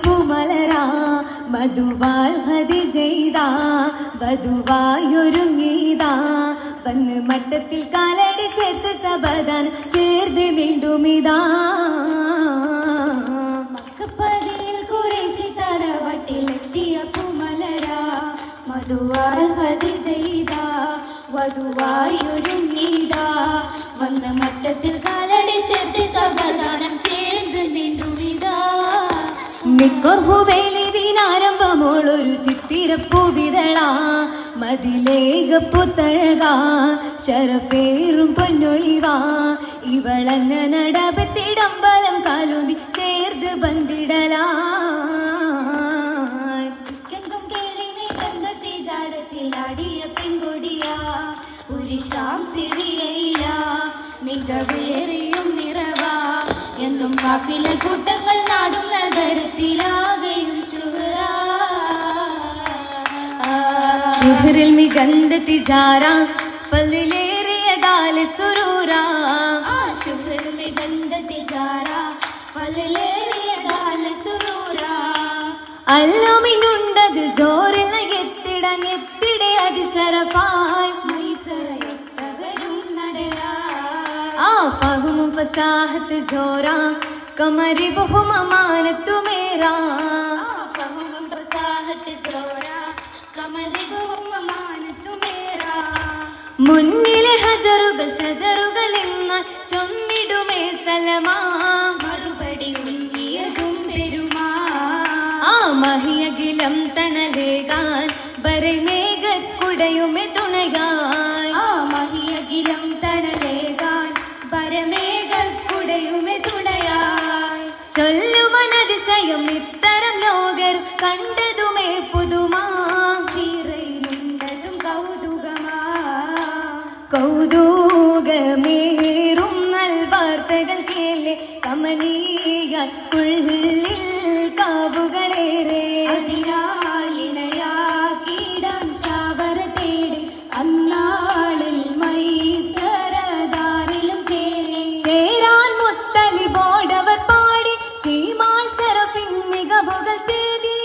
പൂമലരാ മധുവാൾ ഹതി ചെയ്താ വധുവായൊരുങ്ങീതാ വന്ന് മട്ടത്തിൽ കാലടി ചേർത്ത് സബദാനം ചേർത്ത് നീണ്ടുമിതാ മക്കപ്പതിയിൽ ഖുറൈശി തറവാട്ടിലെത്തിയ പൂമലരാ മധുവാൾ ഹതി ചെയ്താ വധുവായൊരുങ്ങീതാ വന്ന് മട്ടത്തിൽ കാലടി ചേർത്ത് സബദാനം ചേർത്ത് നീണ്ടുമിതാ മിക്കോർ ഹുബൈലിനാരംഭമോളൊരു ചിത്തിരപ്പൂവിതളാ മതിലേക പുത്തഴകാ ശരഫേറും പൊന്നൊളിവാ ഇവളന്ന നടപത്തിടമ്പലം കാലുന്തി ചേർത്ത് ബന്ധിടലാ ാടിയ പെൺകൊടിയാ ഒരു ശാംസിറിയയില മികവേറിയും നിറവാ എന്തും കാഫില കൂട്ടങ്ങൾ നാടും നഗരത്തിലാകെയും ശുഹറിൽ മികந்த തിജാര ഫലിലേറിയതാലെ സുരൂരാ ശുഹറിൽ മികந்த തിജാര ഫലിലേറിയതാലെ സുരൂരാ അല്ലുമിനുണ്ടതിൽ ജോറിൽ എത്തിടാൻ എത്തിടെ അതിശരഫായി മൈസറയത്തവരും നടയാ ഫഹും ഫസാഹത്ത് ജോറാ കമരി ബഹുമാനത്തു മേരാ ഫഹും ഫസാഹത്ത് ജോറാ കമരി ബഹുമാനത്തു മേരാ മുന്നിലെ ഹജറുകൾ ഷജറുകൾ എന്നാൽ ചൊന്നിടുമേ സലമാ മറുപടി ഉന്നിയതും പെരുമാ മഹിയകിലം തണലേകാൻ ബരമേഘക്കുടയുമെ തുണയായി മഹിയകിലം തണലേകാൻ ബരമേഘക്കുടയുമെ തുണയായി ചൊല്ലുവനതിശയം ഇത്തരം ലോകർ കണ്ടതുമേ പുതുമാ ചീറയിലുണ്ടതും കൗതുകമാ കൗതുകമേറും നൽവാർത്തകൾ കേളെ കമനീയ ഉള്ളിൽ കാവുകളേറെ അതിനാലിണയാക്കിടാൻ ശാവര തേടി അന്നാളിൽ മൈസരദാരിലും ചേരാൻ മുത്തലിബോടവർ പാടി ചീമാൾ ഷറഫിൻ മികവുകൾ ചേതി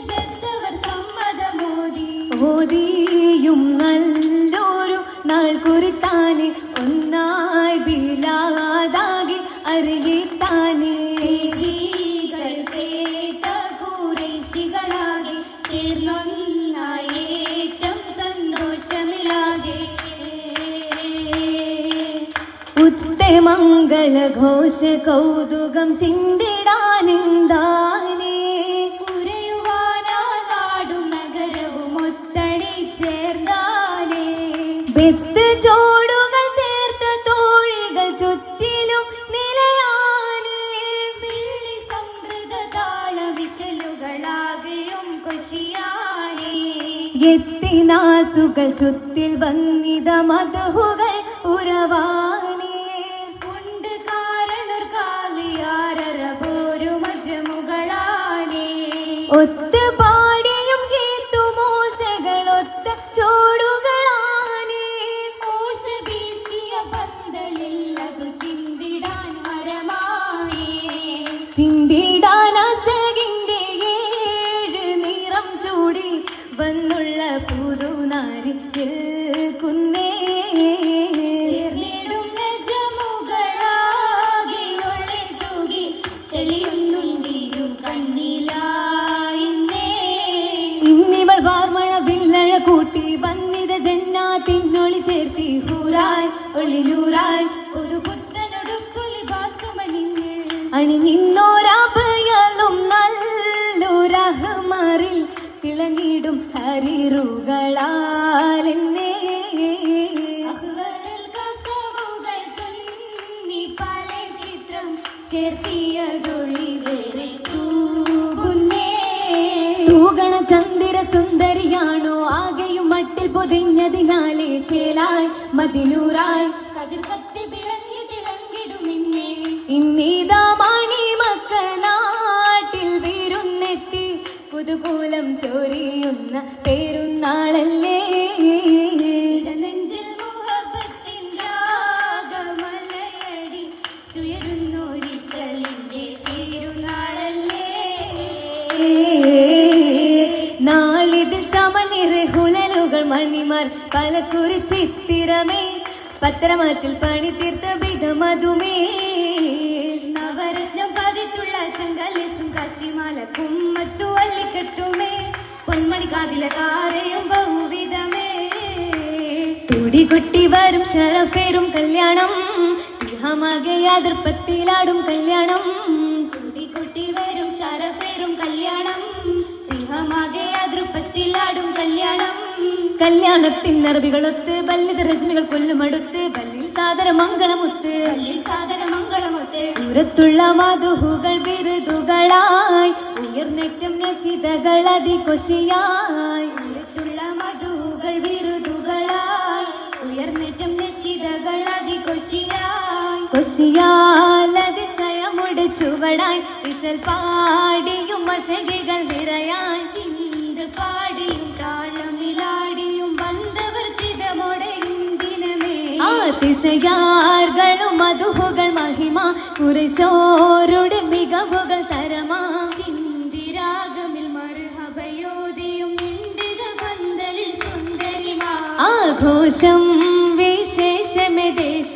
ചെന്നവർ സമ്മതമോദി ഓതിയും നല്ലൊരു നാൾ കുറിത്താനെ ഒന്നായി ബിലാതാകി അറിയിത്താനേ കേട്ട ഖുറൈശികളാകെ ചേർന്നൊന്നായി ഏറ്റവും സന്തോഷമിലാകെ ഉത്തമംഗള ഘോഷ കൗതുകം ചിന്തിടാനെന്താനേ ഉരയുവാനാ നാടും നഗരവും ഒത്തടി ചേർന്നാനേ ബെത്ത് ചോടുകൾ ചേർത്ത തോഴികൾ ചുറ്റിലും നിലയാനേ വെള്ളി സംകൃത താള വിശലുകളാകെയും കൊശിയാനേ എത്തിനാസുകൾ ചുത്തിൽ വന്നിത മധുകൾ ഉറവാനേ കൊണ്ട് കാരണർ കാലിയാരര പോരു മജമുകളാനേ ഒത്ത് പാടിയും കീർത്തുമോശകളൊത്ത ചോടുകളാനേ കോശ വീശിയ പന്തലില്ലതു ചിന്തിടാൻ മരമായേ ചിന്തിടാൻ അശകിന്റെ 7 നിറം ചൂടി വന്നുള്ള പുതുനാരി നിൽക്കുന്നേ ചേർന്നിടും നജമുകളാകെ ഉള്ളിൽ തൂകി തെളിയുന്നുണ്ടിരു കണ്ണിലായിന്നേ ഇന്നിവൾ വാർമഴ വില്ലഴ കൂട്ടി വന്നിത ജന്നാത്തിനൊളി ചേർത്തി ഹൂറായി ഒളിലൂറായി ഒരു പുത്തനൊടുപ്പുലി ബാസുമണിഞ്ഞ് അണിഞ്ഞിന്നോരാഭയലും നല്ലൊരഹ്മറിൽ തിളങ്ങിടും ഹരിറുകളാലെന്നേ അഹ്വരൽ കസവുകൾ തുന്നി പല ചിത്രം ചേർത്തിയതൊഴി വേറെ തൂകുന്നേ തൂകണ ചന്ദിര സുന്ദരിയാണോ ആകെയും മട്ടിൽ പൊതിഞ്ഞതിനാലെ ചേലായി മതിലൂറായി കതിർ കത്തി വിളങ്ങി തിളങ്ങിടുമിന്നേ ഇന്നീതാ മാണി മക്ക നാട്ടിൽ വീരുന്നെത്തി പുതുകൂലം ചൊരിയുന്ന പേരുന്നാളല്ലേ നെഞ്ചിൽ മുഹബത്തിൻ രാഗമലയടി ചുയരുന്നൊരിശലിന്റെ തിരുനാളല്ലേ മൗലിദിൽ ചമനിറെ ഹുലലുകൾ മണിമാർ പല കുറിച്ചിത്തിരമേ പത്രമാറ്റിൽ പണി തീർത്ത വിധമതുമേ നവരത്നം പതിത്തുള്ള ചങ്കലേസും കാശിമാല കുമ്മത്തു അല്ലിക്കത്തുമേ പൊന്മണി കാതില കാരയും ബഹുവിധമേ തുടികൊട്ടി വരും ശരഫേറും കല്യാണം തിഹമാകെ അതിർപ്പത്തിലാടും കല്യാണം കുട്ടി വരും ശരഫേറും കല്യാണം തിഹമാകെ അതിർപ്പത്തിലാടും കല്യാണം കല്യാണത്തിനറബികളൊത്ത് ബല്ലിത രശ്മികൾ കൊല്ലുമടുത്ത് ബല്ലിൽ സാദര മംഗളമുത്ത് പള്ളിയിൽ സാദര മംഗളമൊത്ത് ദൂരത്തുള്ള മധുഹുകൾ ബിരുദുകളായി ഉയർന്നേറ്റം നശിതകൾ അതികൊശിയായി ഉയരത്തുള്ള മധുകൾ വിരുദുകളായി ഉയർന്നേറ്റം നിശിതകൾ അതികൊശിയായി കൊശിയാലതിശയമുടെ ചുവടായി ഇശൽ പാടിയും മശകികൾ നിറയായി ചിന്ത് പാടിയും താളമിലാടിയും വന്നവർ ചിതമോടെ ദിനമേ അതിശയാർകളും മധുഹുകൾ മഹിമ കുറശോരുടെ മികവുകൾ തരമാ ചിന്തിരാഗമിൽ മർഹബയോദിയും നിണ്ടിത പന്തലിൽ സുന്ദരിമാ ആഘോഷം വിശേഷമേ ദേശ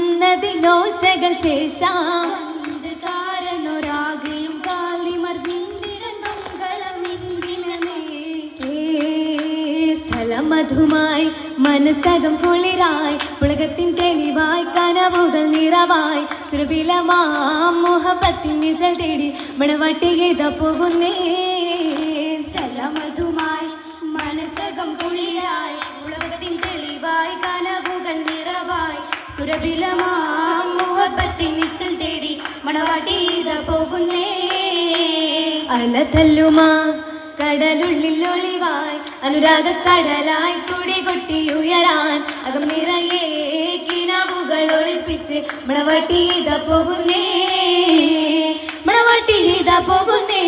വീശുന്നതിനോശകൾ ശേഷ വന്ത് കാരണൊരാകയും കാലിമർന്നിരൻ മംഗളമിന്ദിനമേ സലമധുമായി മനസ്സകം കുളിരായി പുളകത്തിൻ തെളിവായി കനവുകൾ നിറവായി സുരഭിലമാം മുഹബത്തിൻ നിഴൽ തേടി മണവാട്ടി ഗീത പോകുന്നേ സലമതുമായി മനസ്സകം കുളിരായി ഉലകത്തിൻ തെളിവായി കനവുകൾ നിറവായി സുരഭിലമാം മുഹബത്തിൻ നിശൽ തേടി മണവാട്ടീത പോകുന്നേ അല തല്ലുമാ കടലുള്ളിൽ ഒളിവായി അനുരാഗ കടലായി തുടി കൊട്ടിയുയരാൻ അകം നിറയെ കിനാവുകൾ ഒളിപ്പിച്ച് മണവാട്ടി ഗീത പോകുന്നേ മണവാട്ടി ഗീത പോകുന്നേ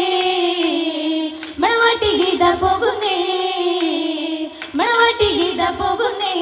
മണവാട്ടി ഗീത പോകുന്നേ മണവാട്ടി ഗീത പോകുന്നേ